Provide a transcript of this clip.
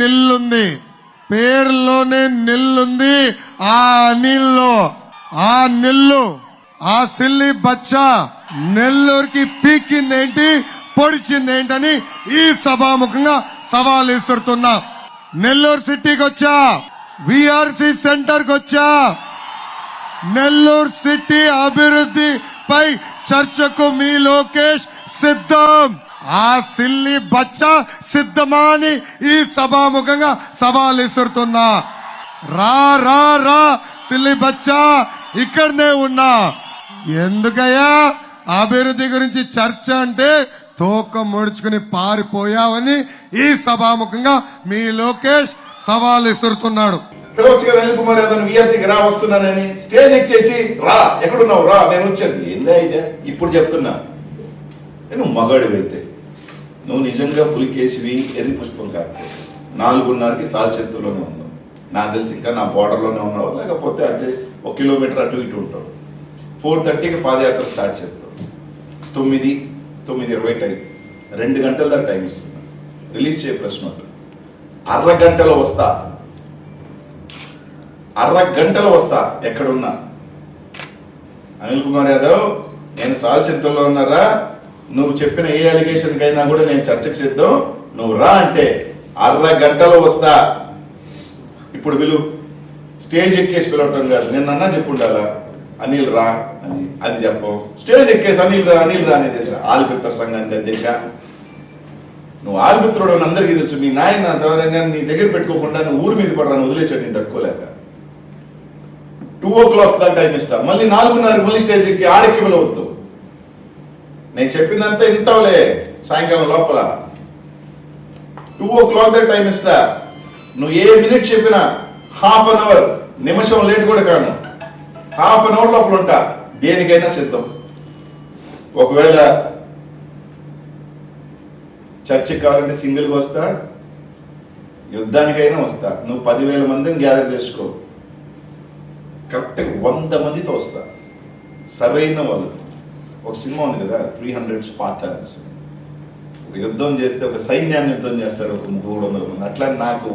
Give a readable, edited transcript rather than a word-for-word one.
నిల్లుంది, పేరులోనే నిల్లుంది. ఆ అనిల్లో ఆ నిల్లు, ఆ సిల్లి బచ్చా నెల్లూరుకి పీకిందేంటి, పొడిచిందేంటని ఈ సభాముఖంగా సవాల్ విసురుతున్నా. నెల్లూరు సిటీకి వచ్చా, విఆర్సి సెంటర్కి వచ్చా. నెల్లూరు సిటీ అభివృద్ధిపై చర్చకు మీ లోకేష్ సిద్ధం. ఆ సిల్లి బచ్చా సిద్ధమా అని ఈ సభాముఖంగా సవాల్ విసురుతున్నా. రా రా రా సిల్లి బచ్చా, ఇక్కడనే ఉన్నా. ఎందుకయ్యా అభివృద్ధి గురించి చర్చ అంటే తోక ముడుచుకుని పారిపోయావని ఈ సభాముఖంగా మీ లోకేష్ సవాల్ విసురుతున్నాడు. పిలవచ్చు కదా అనిల్ కుమార్ యాదవ్ విఆర్సీకి రా వస్తున్నానని. స్టేజ్ ఎక్కేసి రా, ఎక్కడున్నావు రా, నేను వచ్చాను. ఏందా ఇదే ఇప్పుడు చెప్తున్నా. నువ్వు మగాడివైతే, నువ్వు నిజంగా పులికేసివి, ఎర్రి పుష్పం కాకపోతే 4:30కి సాల్చెత్తులోనే ఉన్నావు. నాకు తెలిసి ఇంకా నా బోర్డర్లోనే ఉన్నావు, లేకపోతే అంటే 1 కిలోమీటర్ అటు ఇటు ఉంటావు. 4:30కి పాదయాత్ర స్టార్ట్ చేస్తావు. 9:20 టైం, 2 గంటల దాకా టైం ఇస్తున్నా. రిలీజ్ చేయ ప్రెస్ నోట్. అరగంటలో వస్తా, అరగంటలో వస్తా ఎక్కడున్నా. అనిల్ కుమార్ యాదవ్, నేను సాల్చెత్తుల్లో ఉన్నారా, నువ్వు చెప్పిన ఏ అలిగేషన్ కైనా కూడా నేను చర్చకు సిద్ధం. నువ్వు రా అంటే అరగంటలో వస్తా. ఇప్పుడు పిలు, స్టేజ్ ఎక్కేసి పిలవటం కాదు. నేను అన్నా చెప్పుండాలా అనిల్ రా అని, అది చెప్పవు. స్టేజ్ ఎక్కేసి అనిల్ రా అనేది ఆల్పిత్ర సంఘానికి అధ్యక్ష. నువ్వు ఆల్పిత్రుడు అని అందరికీ తెలుసు. మీ నాయన సౌరంగా నీ దగ్గర పెట్టుకోకుండా నువ్వు ఊరి మీద పడరాను వదిలేసాడు, నేను తట్టుకోలేక. 2 o'clock దాకా టైం ఇస్తా. మళ్ళీ 4:30 మళ్ళీ స్టేజ్ ఎక్కి ఆడెక్కి పిలవద్దు. నేను చెప్పినంత వింటావులే. సాయంకాలం లోపల 2 o'clock దాకా టైం ఇస్తా. నువ్వు ఏ మినిట్ చెప్పినా ½ an hour, నిమిషం లేట్ కూడా కాను, ½ an hour లోపల ఉంటా. దేనికైనా సిద్ధం. ఒకవేళ చర్చకి కావాలంటే సింగిల్గా వస్తా, యుద్ధానికైనా వస్తా. నువ్వు 10,000 మందిని గ్యాదర్ చేసుకో, కరెక్ట్గా 100 మందితో వస్తా. సరైన వాళ్ళు. ఒక సినిమా ఉంది కదా 300 స్పార్టన్స్. ఒక యుద్ధం చేస్తే ఒక సైన్యాన్ని యుద్ధం చేస్తారు ఒక 300 మంది. అట్లా నాకు